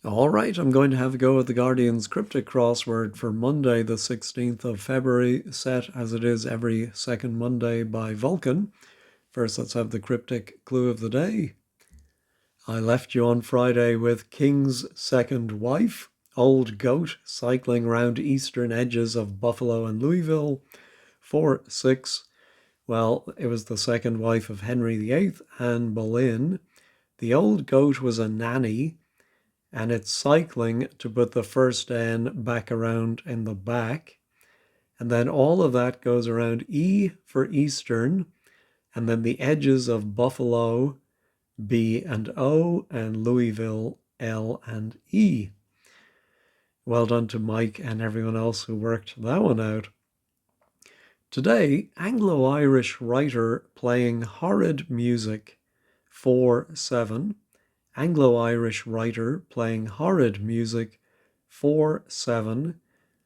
All right, I'm going to have a go at the Guardian's Cryptic Crossword for Monday, the 16th of February, set as it is every second Monday by Vulcan. First, let's have the cryptic clue of the day. I left you on Friday with King's second wife, old goat cycling round eastern edges of Buffalo and Louisville. 4-6. Well, it was the second wife of Henry VIII, Anne Boleyn. The old goat was a nanny, and it's cycling to put the first N back around in the back. And then all of that goes around E for Eastern, and then the edges of Buffalo, B and O, and Louisville, L and E. Well done to Mike and everyone else who worked that one out. Today, Anglo-Irish writer playing horrid music, 4-7. Anglo-Irish writer playing horrid music, 4-7.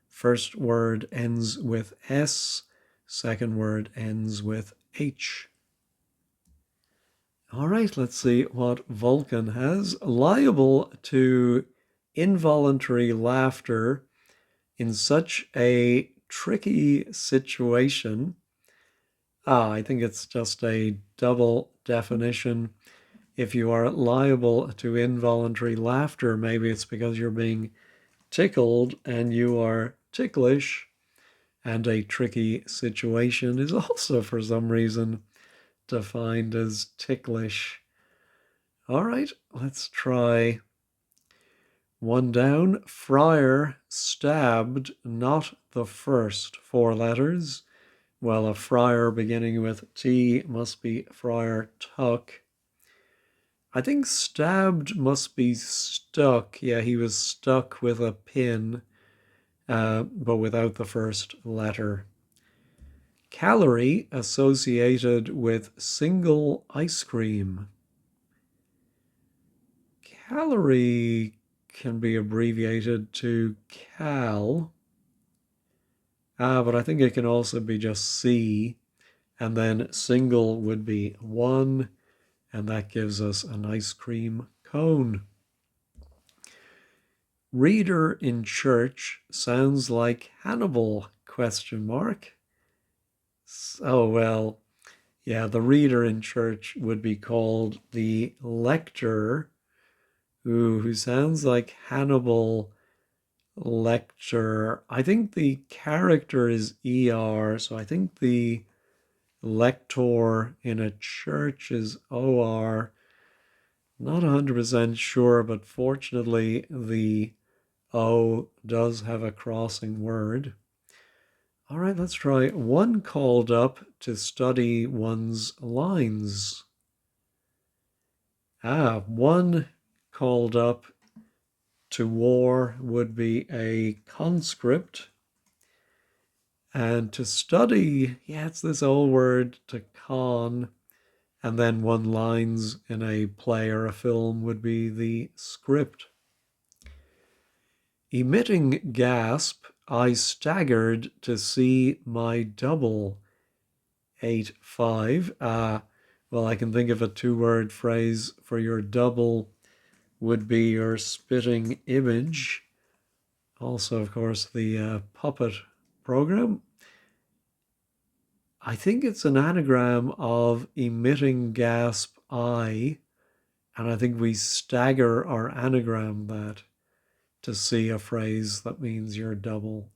First word ends with S, second word ends with H. All right, let's see what Vulcan has. Liable to involuntary laughter in such a tricky situation. I think it's just a double definition. If you are liable to involuntary laughter, maybe it's because you're being tickled and you are ticklish, and a tricky situation is also for some reason defined as ticklish. All right, let's try one down. Friar stabbed not the first four letters. Well, a friar beginning with T must be Friar Tuck. I think stabbed must be stuck. Yeah, he was stuck with a pin, but without the first letter. Calorie associated with single ice cream. Calorie can be abbreviated to cal, but I think it can also be just C, and then single would be one, and that gives us an ice cream cone. Reader in church sounds like Hannibal, ? Oh, well, yeah, the reader in church would be called the lector, who sounds like Hannibal Lecter. I think the character is ER, so I think the lector in a church is OR. Not 100% sure, but fortunately the O does have a crossing word. All right, let's try one called up to study one's lines. One called up to war would be a conscript. And to study, yeah, it's this old word to con. And then one lines in a play or a film would be the script. Emitting gasp, I staggered to see my double. 8-5. Well, I can think of a two-word phrase for your double would be your spitting image. Also, of course, the puppet program. I think it's an anagram of emitting gasp I, and I think we stagger or anagram that to see a phrase that means you're double.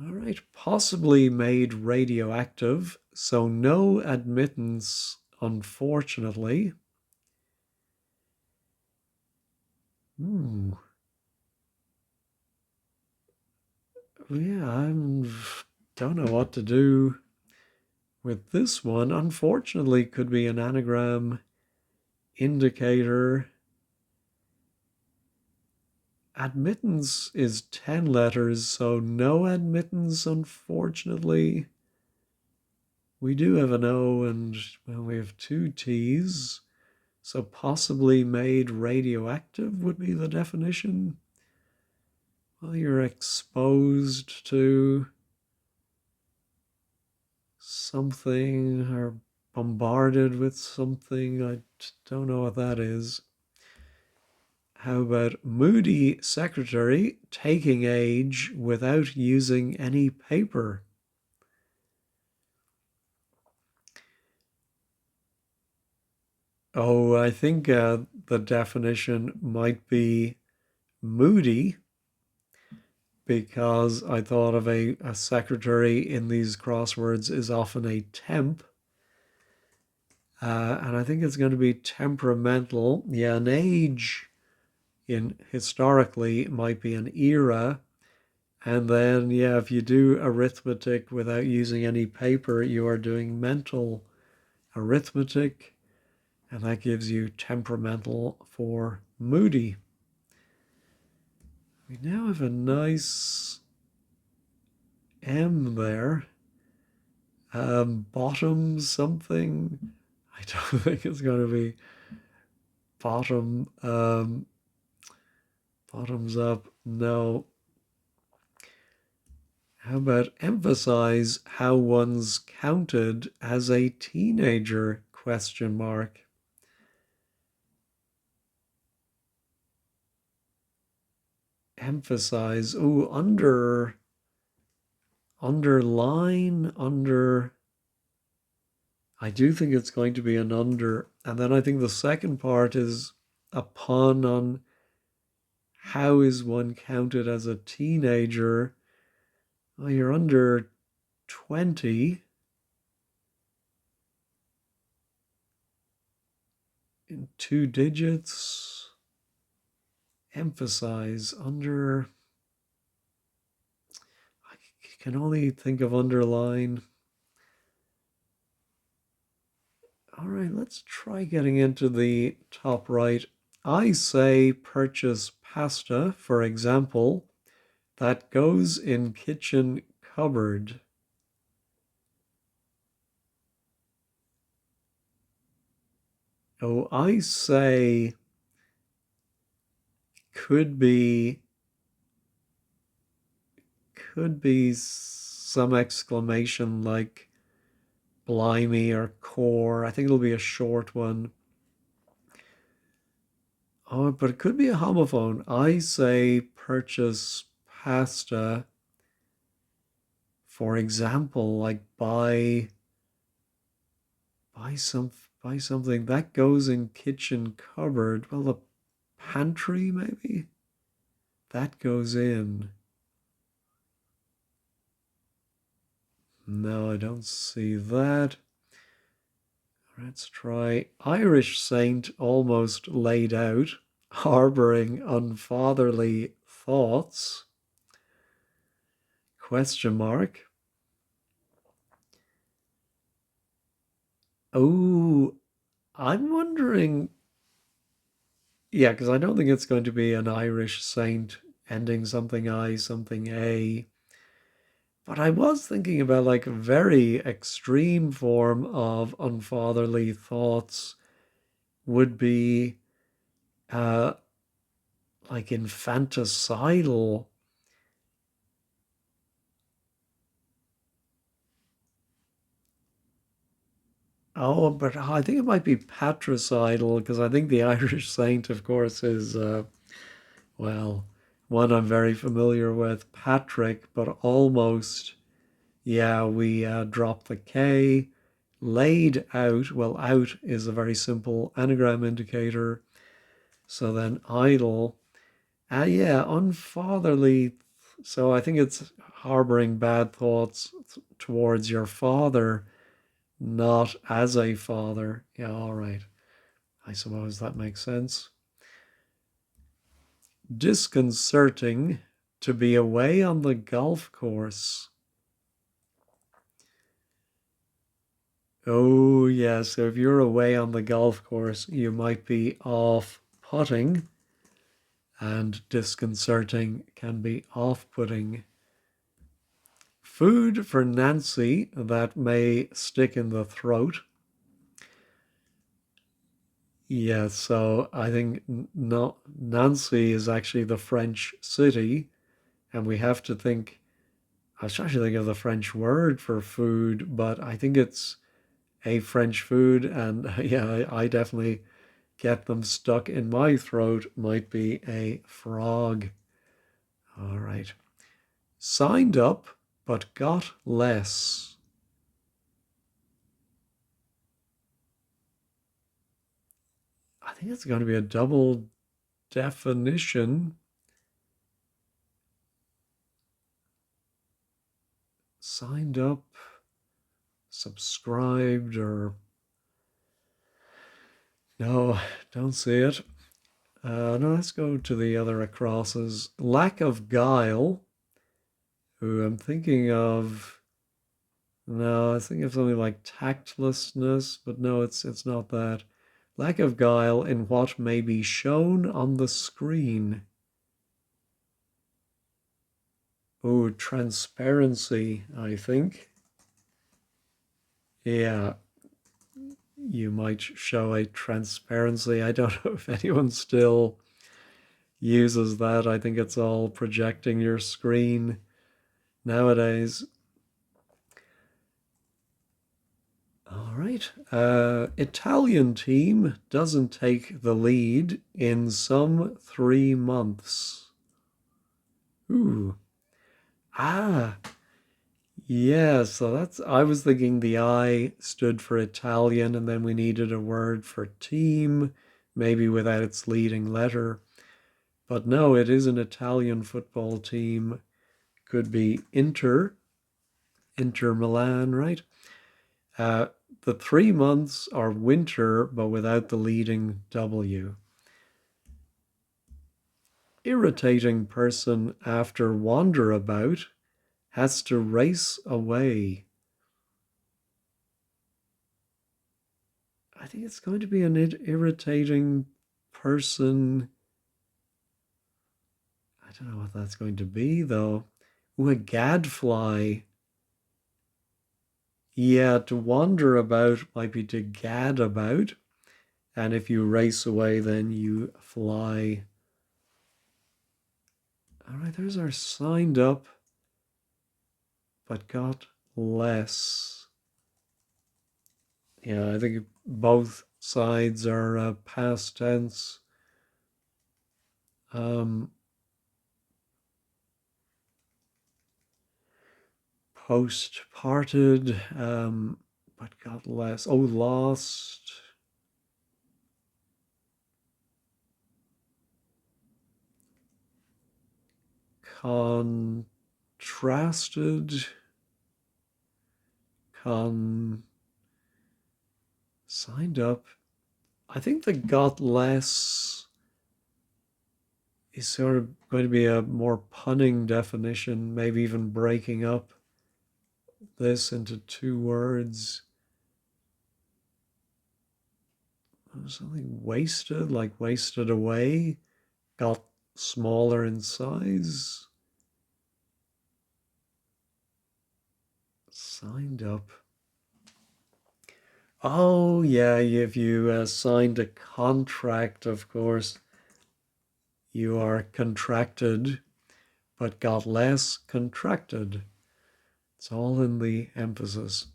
All right, possibly made radioactive, so no admittance, unfortunately. Yeah, I don't know what to do with this one. Unfortunately, could be an anagram, indicator. Admittance is 10 letters, so no admittance, unfortunately. We do have an O, and well, we have two T's, so possibly made radioactive would be the definition. Well, you're exposed to something or bombarded with something. I don't know what that is. How about moody secretary taking age without using any paper? Oh, I think the definition might be moody because I thought of a secretary in these crosswords is often a temp. And I think it's going to be temperamental. Yeah, an age in historically might be an era. And then, yeah, if you do arithmetic without using any paper, you are doing mental arithmetic. And that gives you temperamental for moody. We now have a nice M there. Bottom something. I don't think it's going to be bottom. Bottoms up. No. How about emphasize how one's counted as a teenager? Question mark. Emphasize. Oh, underline, under. I do think it's going to be an under. And then I think the second part is a pun on how is one counted as a teenager. Oh, you're under 20 in 2 digits. Emphasize under. I can only think of underline. All right, let's try getting into the top right. I say purchase pasta, for example, that goes in kitchen cupboard. Oh, I say could be some exclamation like blimey or core. I think it'll be a short one. Oh, but it could be a homophone. I say purchase pasta, for example, like buy some buy something that goes in kitchen cupboard. Well, the pantry maybe that goes in. No, I don't see that. Let's try Irish saint almost laid out, harboring unfatherly thoughts. Question mark. Oh, I'm wondering. Yeah, because I don't think it's going to be an Irish saint ending something I, something A. But I was thinking about like a very extreme form of unfatherly thoughts would be uh, like infanticidal. Oh, but I think it might be patricidal because I think the Irish saint, of course, is, well, one I'm very familiar with, Patrick, but almost, yeah, we dropped the K. Laid out, well, out is a very simple anagram indicator. So then idle, yeah, unfatherly. So I think it's harboring bad thoughts towards your father, not as a father. Yeah, all right. I suppose that makes sense. Disconcerting to be away on the golf course. Oh, yeah. So if you're away on the golf course, you might be off putting, and disconcerting can be off putting. Food for Nancy that may stick in the throat. Yeah, so I think no, Nancy is actually the French city, and we have to think. I was trying to think of the French word for food, but I think it's a French food, and yeah, I definitely get them stuck in my throat might be a frog. All right. Signed up, but got less. I think it's going to be a double definition. Signed up, subscribed, or no, don't see it. No, let's go to the other acrosses. Lack of guile, who I'm thinking of. No, I think of something like tactlessness, but no, it's not that. Lack of guile in what may be shown on the screen. Oh, transparency, I think. Yeah, you might show a transparency. I don't know if anyone still uses that. I think it's all projecting your screen nowadays. All right. Italian team doesn't take the lead in some 3 months. Ooh. Ah. Yeah, so I was thinking the I stood for Italian and then we needed a word for team, maybe without its leading letter. But no, it is an Italian football team. Could be Inter Milan, right? The 3 months are winter, but without the leading W. Irritating person after wander about has to race away. I think it's going to be an irritating person. I don't know what that's going to be, though. Ooh, a gadfly. Yeah, to wander about might be to gad about. And if you race away, then you fly. All right, there's our signed up, but got less. Yeah, I think both sides are past tense. Post parted, but got less. Oh, lost. Contrasted. Signed up. I think the got less is sort of going to be a more punning definition, maybe even breaking up this into 2 words. Something wasted, like wasted away, got smaller in size. Signed up. Oh, yeah, if you signed a contract, of course, you are contracted, but got less contracted. It's all in the emphasis.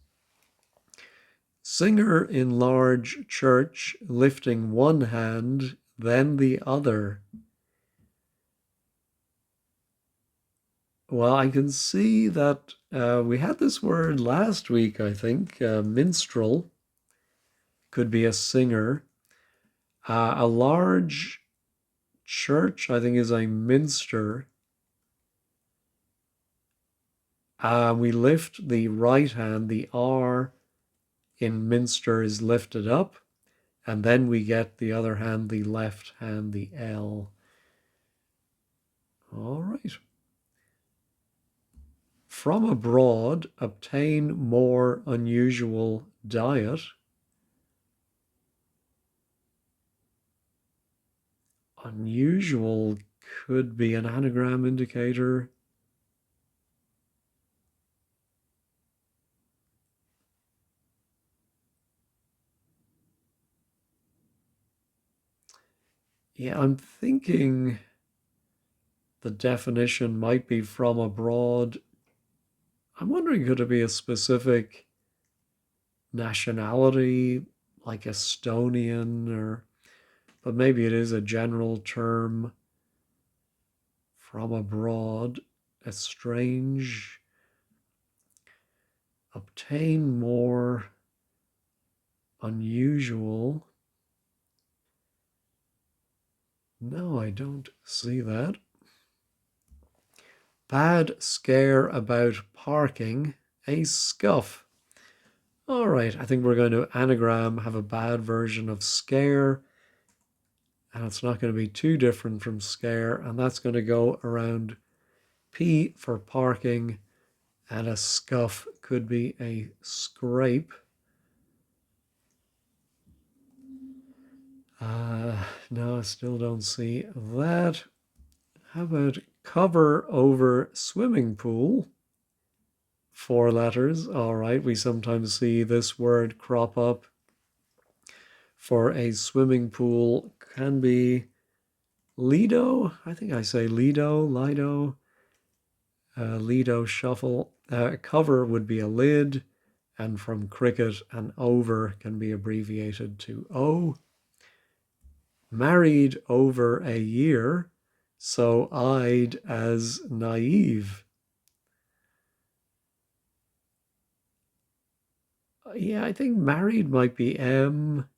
Singer in large church lifting one hand, then the other. Well, I can see that we had this word last week, I think. Minstrel could be a singer. A large church, I think, is a minster. We lift the right hand, the R in minster is lifted up, and then we get the other hand, the left hand, the L. All right. From abroad, obtain more unusual diet. Unusual could be an anagram indicator. Yeah, I'm thinking the definition might be from abroad. I'm wondering, could it be a specific nationality like Estonian or but maybe it is a general term from abroad. Estrange, obtain more, unusual. No, I don't see that. Bad scare about parking, a scuff. All right, I think we're going to anagram, have a bad version of scare, and it's not going to be too different from scare, and that's going to go around P for parking, and a scuff could be a scrape. No, I still don't see that. How about cover over swimming pool? 4 letters. All right, we sometimes see this word crop up for a swimming pool. Can be Lido. I think I say Lido, Lido, Lido shuffle. Cover would be a lid, and from cricket, an over can be abbreviated to O. Married over a year, so eyed as naive. Yeah, I think married might be M.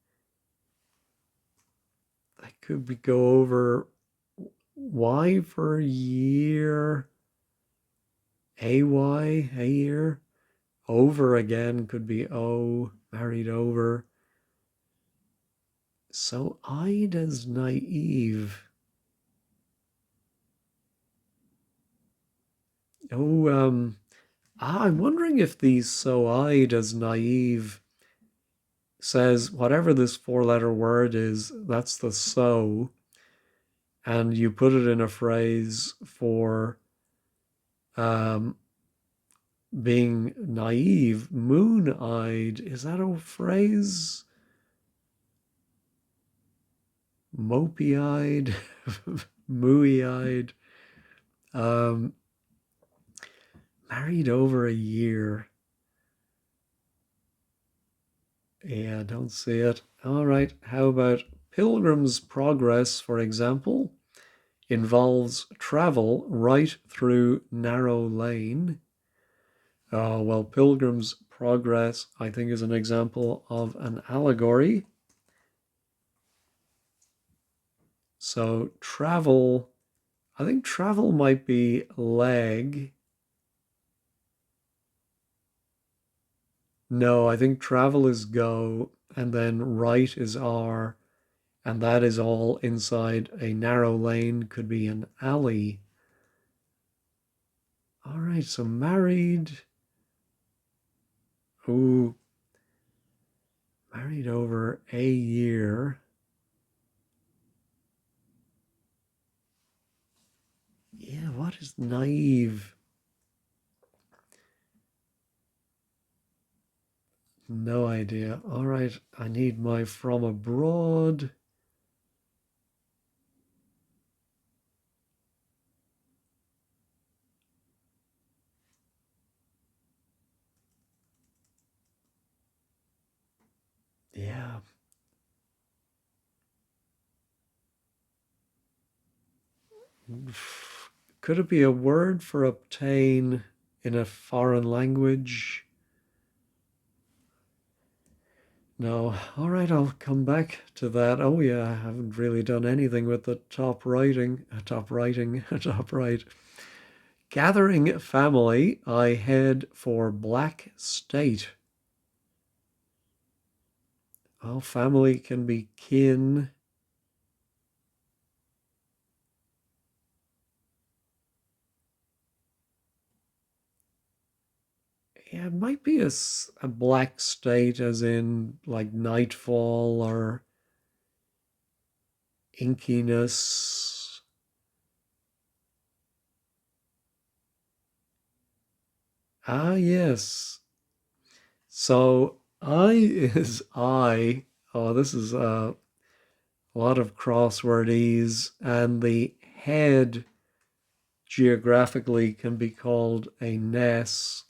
I could be go over Y for year. AY, a year. Over again could be O, married over. So eyed as naive. Oh, I'm wondering if the so eyed as naive says whatever this 4 letter word is, that's the so, and you put it in a phrase for um, being naive, moon-eyed. Is that a phrase? Mopey-eyed, mooey-eyed. Um, Married over a year. Yeah, don't see it. All right, how about Pilgrim's Progress, for example, involves travel right through narrow lane. Oh, well, Pilgrim's Progress, I think, is an example of an allegory. So travel, I think travel might be leg. No, I think travel is go, and then right is R, and that is all inside a narrow lane, could be an alley. All right, so married. Ooh, married over a year. Yeah, what is naive? No idea. All right, I need my from abroad. Yeah. Could it be a word for obtain in a foreign language? No. All right, I'll come back to that. Oh yeah, I haven't really done anything with the top writing, top writing, top right. Gathering family, I head for Black State. Oh, family can be kin. Yeah, it might be a black state as in like nightfall or inkiness. Ah, yes. So I is I. Oh, this is a lot of crosswordese, and the head geographically can be called a ness,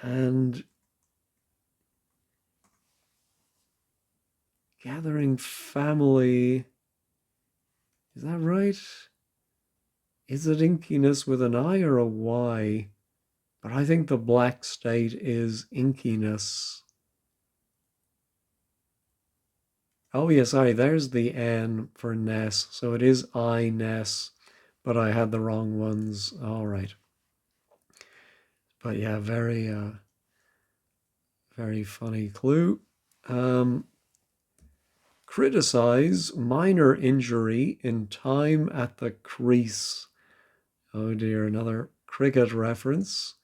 and Gathering family. Is that right? Is it inkiness with an I or a Y? But I think the black state is inkiness. Oh, yeah, sorry, there's the N for ness. So it is I-ness, but I had the wrong ones. All right. But yeah, very funny clue. Criticize minor injury in time at the crease. Oh dear, another cricket reference.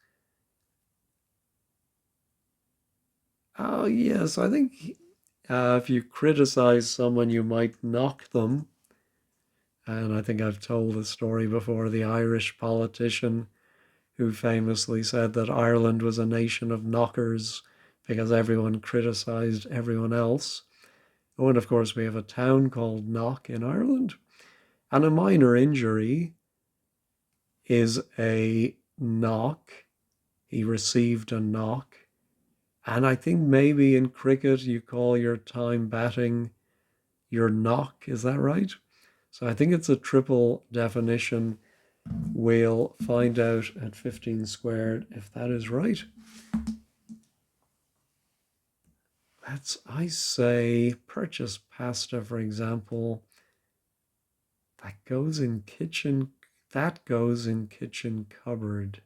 Oh yes, I think if you criticize someone, you might knock them. And I think I've told the story before, the Irish politician who famously said that Ireland was a nation of knockers because everyone criticized everyone else. Oh, and of course, we have a town called Knock in Ireland. And a minor injury is a knock. He received a knock. And I think maybe in cricket you call your time batting your knock. Is that right? So I think it's a triple definition. We'll find out at 15 squared if that is right. I say purchase pasta, for example. That goes in kitchen cupboard.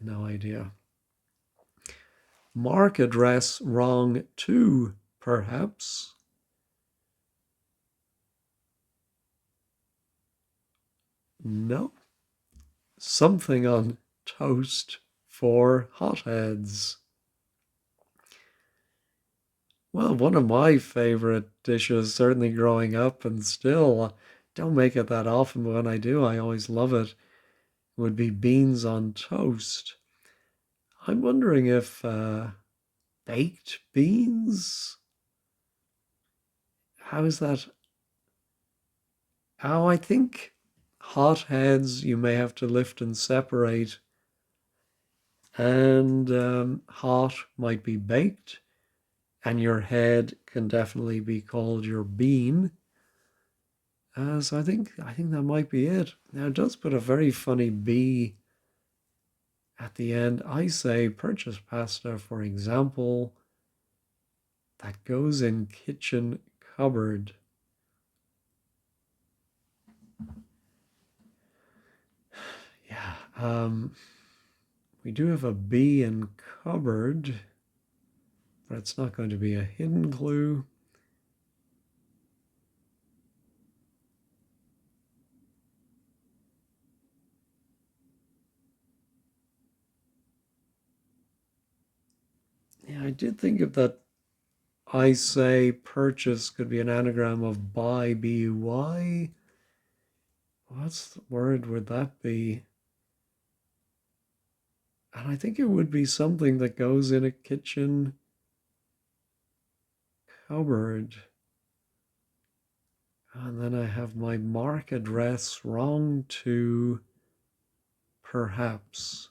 No idea. Mark address wrong too, perhaps. No. Something on toast for hotheads. Well, one of my favorite dishes, certainly growing up and still, don't make it that often, but when I do, I always love it, would be beans on toast. I'm wondering if baked beans? How is that? Oh, I think hotheads you may have to lift and separate, and hot might be baked, and your head can definitely be called your bean. So I think that might be it. Now it does put a very funny B at the end. I say purchase pasta, for example, that goes in kitchen cupboard. Yeah, we do have a B in cupboard, but it's not going to be a hidden clue. Yeah, I did think of that. I say purchase could be an anagram of buy, B-U-Y. What's the word would that be? And I think it would be something that goes in a kitchen cupboard. And then I have my mark address wrong to perhaps.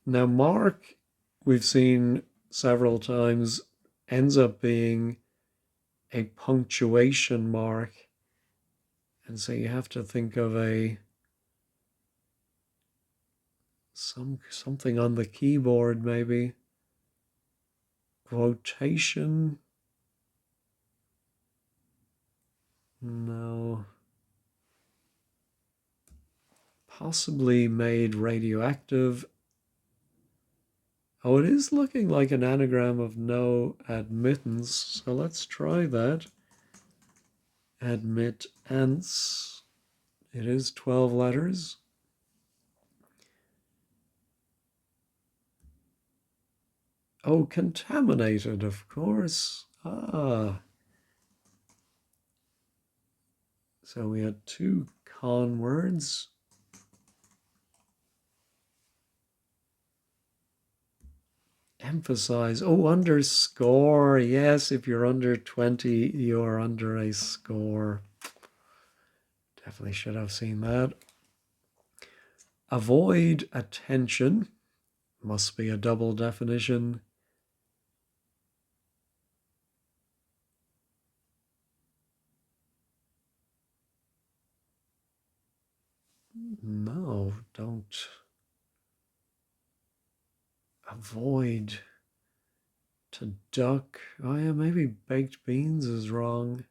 Now, mark, we've seen several times, ends up being a punctuation mark. And so you have to think of something on the keyboard, maybe. Quotation. No. Possibly made radioactive. Oh, it is looking like an anagram of no admittance, so let's try that. Admittance. It is 12 letters. Oh, contaminated, of course. Ah. So we had two con words. Emphasize. Oh, underscore. Yes, if you're under 20, you're under a score. Definitely should have seen that. Avoid attention must be a double definition. No, don't. Avoid. To duck. Oh yeah, maybe baked beans is wrong.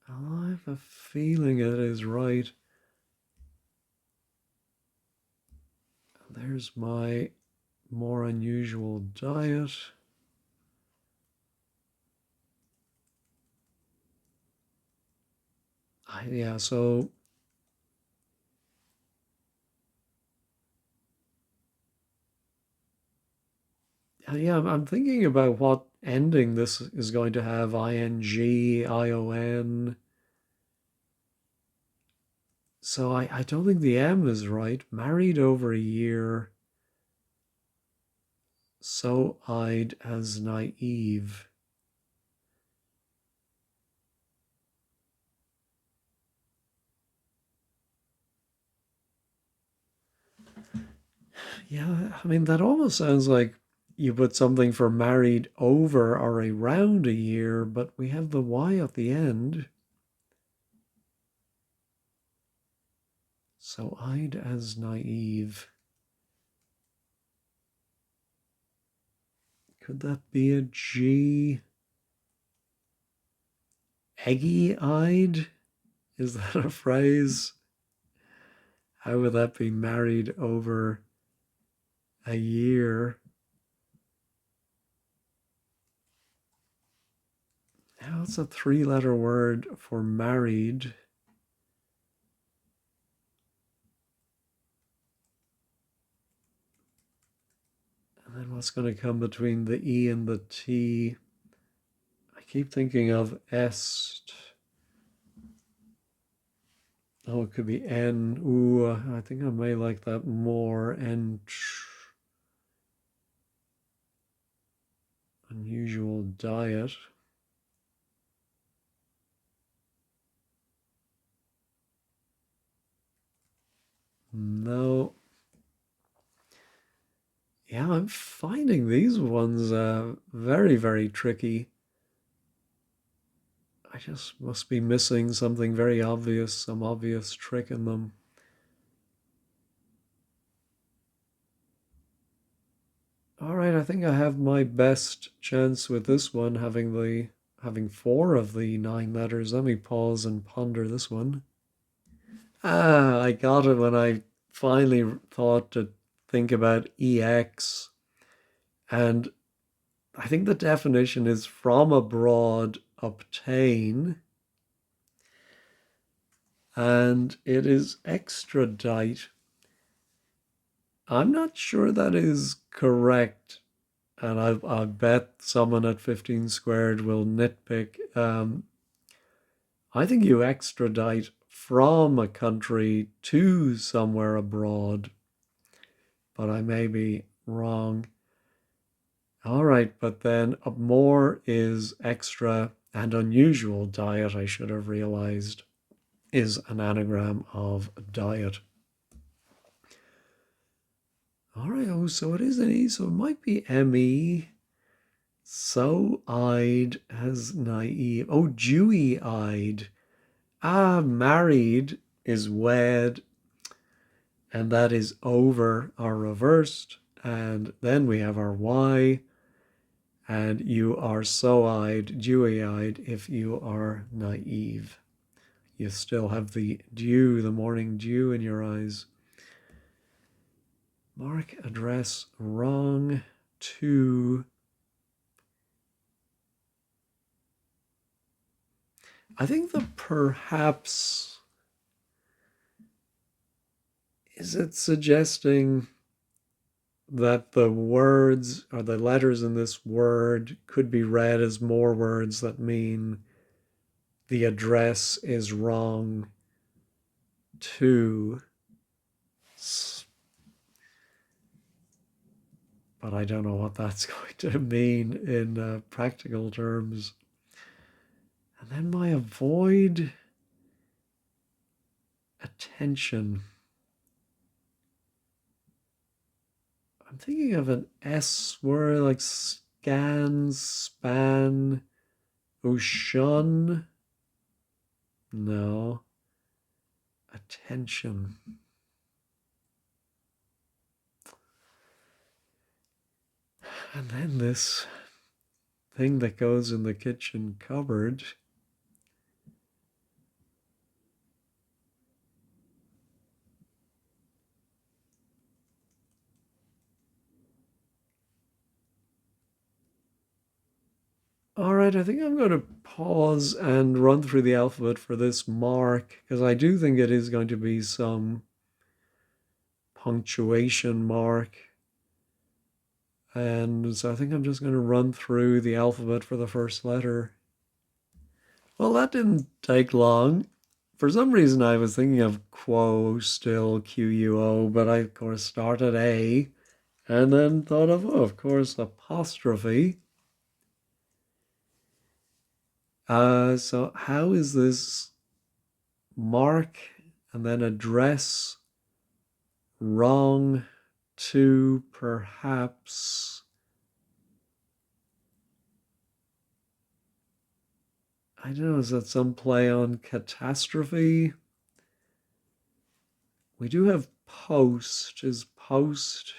I have a feeling it is right. There's my more unusual diet. Yeah, so yeah, I'm thinking about what ending this is going to have. ing, ion. So I don't think the M is right. Married over a year. So eyed as naive. Yeah, I mean, that almost sounds like you put something for married over or around a year, but we have the Y at the end. So eyed as naive. Could that be a G? Eggy eyed? Is that a phrase? How would that be married over a year? Now it's a three-letter word for married. And then what's going to come between the E and the T? I keep thinking of est. Oh, it could be N. Ooh, I think I may like that more. N. Unusual diet. No. Yeah, I'm finding these ones very, very tricky. I just must be missing something very obvious, some obvious trick in them. All right, I think I have my best chance with this one, having four of the nine letters. Let me pause and ponder this one. Ah, I got it when I finally thought to think about EX. And I think the definition is from abroad obtain. And it is extradite. I'm not sure that is correct. And I bet someone at 15 squared will nitpick. I think you extradite from a country to somewhere abroad, but I may be wrong. All right, but then more is extra and unusual diet, I should have realized, is an anagram of diet. All right, oh, so it is an E, so it might be ME. So eyed as naive. Oh, dewy eyed. Ah, married is wed, and that is over or reversed. And then we have our Y, and you are so eyed, dewy eyed, if you are naive. You still have the dew, the morning dew in your eyes. Mark address wrong to. I think the perhaps, is it suggesting that the words or the letters in this word could be read as more words that mean the address is wrong to, but I don't know what that's going to mean in practical terms. And then my avoid attention. I'm thinking of an S word like scan, span, ocean. No. Attention. And then this thing that goes in the kitchen cupboard. All right, I think I'm going to pause and run through the alphabet for this mark because I do think it is going to be some punctuation mark. And so I think I'm just going to run through the alphabet for the first letter. Well, that didn't take long. For some reason, I was thinking of quo, still, Quo, but I, of course, started A and then thought of course, apostrophe. So how is this mark and then address wrong to perhaps, I don't know, is that some play on catastrophe? We do have post. Is post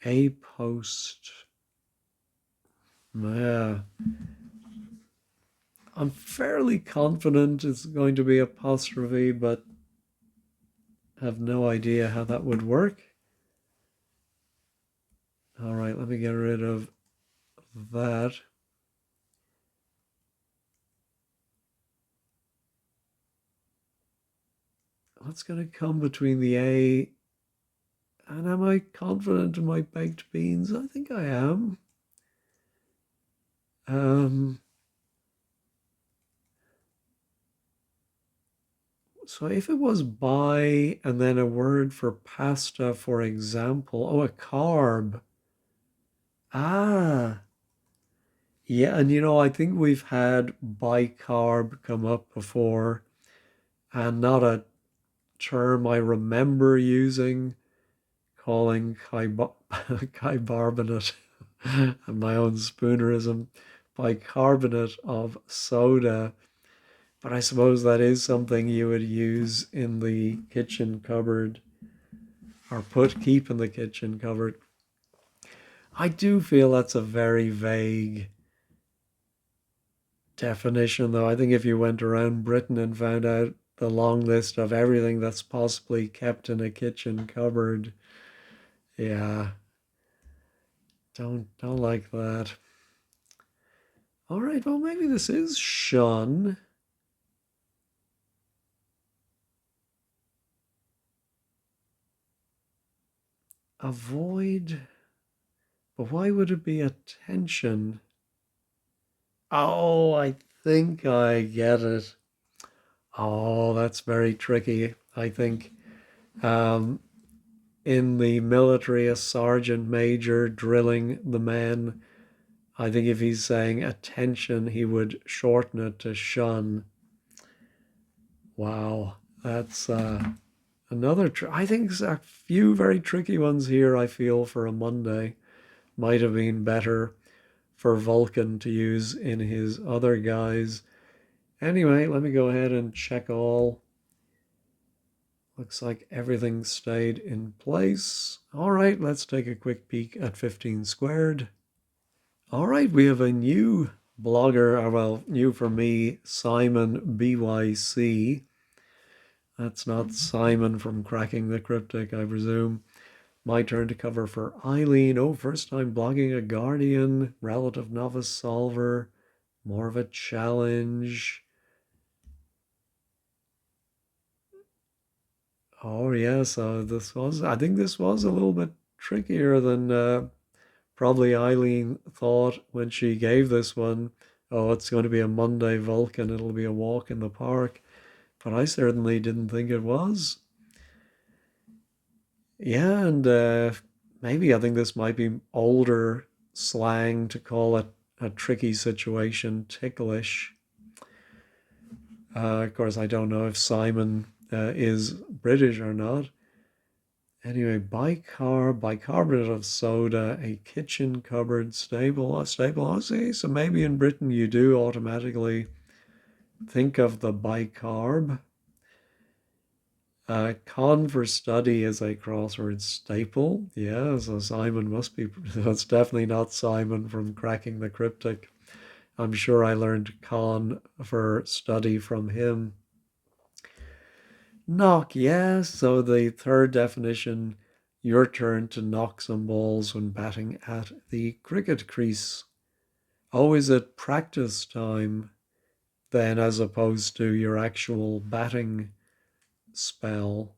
a post? Yeah. I'm fairly confident it's going to be apostrophe, but have no idea how that would work. All right, let me get rid of that. What's going to come between the A and am I confident in my baked beans? I think I am. So if it was by and then a word for pasta, for example, oh, a carb. Ah, yeah, and I think we've had bicarb come up before, and not a term I remember using, calling bicarbonate, and my own spoonerism, bicarbonate of soda. But I suppose that is something you would use in the kitchen cupboard or keep in the kitchen cupboard. I do feel that's a very vague definition, though. I think if you went around Britain and found out the long list of everything that's possibly kept in a kitchen cupboard, yeah, don't like that. All right, well, maybe this is shun. Avoid, but why would it be attention? Oh, I think I get it. Oh, that's very tricky. I think um, in the military, a sergeant major drilling the men, I think if he's saying attention, he would shorten it to shun. Wow, that's another. I think a few very tricky ones here, I feel, for a Monday. Might have been better for Vulcan to use in his other guise. Anyway, let me go ahead and check all. Looks like everything stayed in place. All right, let's take a quick peek at 15 squared. All right, we have a new blogger, or well, new for me, Simon BYC. That's not Simon from Cracking the Cryptic, I presume. My turn to cover for Eileen. Oh, first time blogging a Guardian, relative novice solver, more of a challenge. Oh, yeah, so I think this was a little bit trickier than probably Eileen thought when she gave this one. Oh, it's going to be a Monday Vulcan, it'll be a walk in the park. But I certainly didn't think it was. Yeah, and maybe I think this might be older slang to call it a tricky situation ticklish. Of course, I don't know if Simon is British or not. Anyway, bicarbonate of soda, a kitchen cupboard stable. I see. So maybe in Britain you do automatically think of the bicarb. Con for study is a crossword staple. Yeah, so Simon must be. That's definitely not Simon from Cracking the Cryptic. I'm sure I learned con for study from him. Knock, yeah. So the third definition, your turn to knock some balls when batting at the cricket crease. Always at practice time, then, as opposed to your actual batting spell.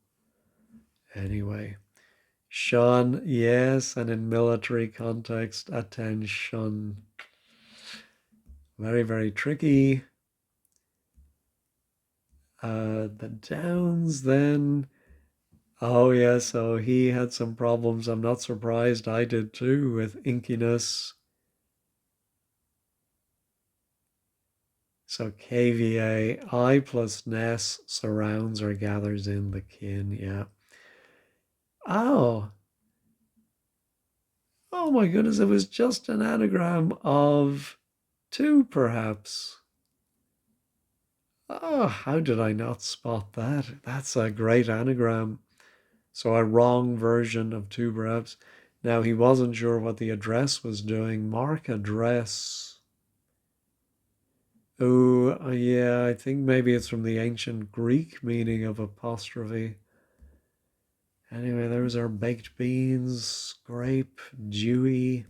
Anyway, Sean, yes, and in military context, attention. Very, very tricky. The Downs then. Oh, yeah, so he had some problems. I'm not surprised. I did too with inkiness. So KVA, I plus Ness surrounds or gathers in the kin. Yeah. Oh, oh my goodness. It was just an anagram of two, perhaps. Oh, how did I not spot that? That's a great anagram. So a wrong version of two, perhaps. Now he wasn't sure what the address was doing. Mark address. Oh, yeah, I think maybe it's from the ancient Greek meaning of apostrophe. Anyway, there's our baked beans, scrape, dewy,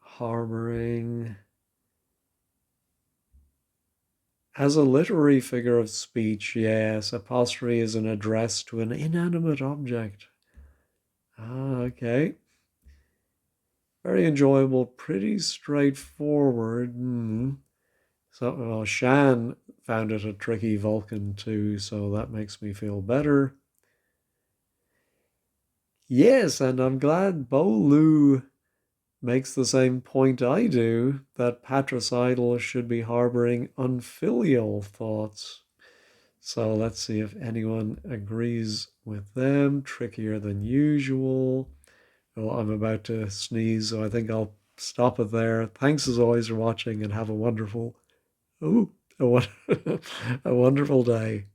harboring. As a literary figure of speech, yes, apostrophe is an address to an inanimate object. Ah, okay. Very enjoyable, pretty straightforward. So, well, Shan found it a tricky Vulcan too, so that makes me feel better. Yes, and I'm glad Bolu makes the same point I do, that patricidal should be harboring unfilial thoughts. So let's see if anyone agrees with them. Trickier than usual. Well, I'm about to sneeze, so I think I'll stop it there. Thanks as always for watching and have a wonderful, oh, a wonderful day.